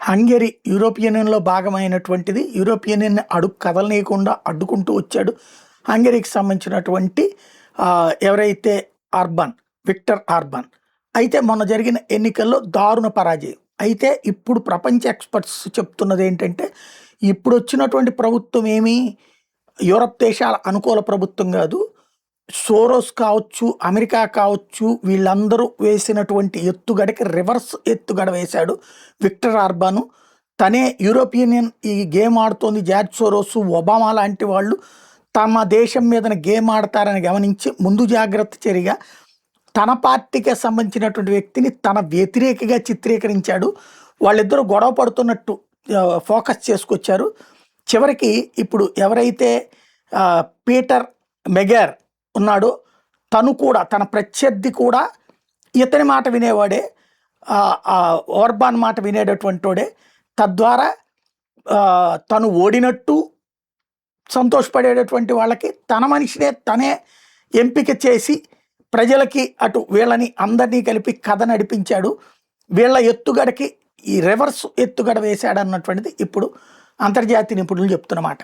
Hungary European యూనియన్‌లో భాగమైనటువంటిది. European union అడుగు కదలనీయకుండా అడ్డుకుంటూ వచ్చాడు. హంగరీకి సంబంధించినటువంటి ఎవరైతే విక్టర్ ఆర్బాన్. అయితే మొన్న జరిగిన ఎన్నికల్లో దారుణ పరాజయం. అయితే ఇప్పుడు ప్రపంచ ఎక్స్‌పర్ట్స్ చెప్తున్నది ఏంటంటే, ఇప్పుడొచ్చినటువంటి ప్రభుత్వం ఏమీ యూరప్ దేశాల అనుకూల ప్రభుత్వం గాదు. సోరోస్ కావచ్చు, అమెరికా కావచ్చు, వీళ్ళందరూ వేసినటువంటి ఎత్తుగడకి రివర్స్ ఎత్తుగడ వేశాడు విక్టర్ ఆర్బాను. తనే యూరోపియన్ యూనియన్ ఈ గేమ్ ఆడుతోంది. జార్జ్ సోరోస్, ఒబామా లాంటి వాళ్ళు తమ దేశం మీదన గేమ్ ఆడతారని గమనించి ముందు జాగ్రత్త చర్యగా తన పార్టీకి సంబంధించినటువంటి వ్యక్తిని తన వ్యతిరేకగా చిత్రీకరించాడు. వాళ్ళిద్దరూ గొడవ పడుతున్నట్టు ఫోకస్ చేసుకొచ్చారు. చివరికి ఇప్పుడు ఎవరైతే పీటర్ మెగర్ ఉన్నాడో తను కూడా తన ప్రత్యర్థి కూడా ఇతని మాట వినేవాడే, ఓర్బాన్ మాట వినేటటువంటి వాడే. తద్వారా తను ఓడినట్టు సంతోషపడేటటువంటి వాళ్ళకి తన మనిషినే తనే ఎంపిక చేసి ప్రజలకి అటు వీళ్ళని అందరినీ కలిపి కథ నడిపించాడు. వీళ్ళ ఎత్తుగడకి ఈ రివర్స్ ఎత్తుగడ వేశాడన్నటువంటిది ఇప్పుడు అంతర్జాతీయ నిపుణులు చెప్తున్నమాట.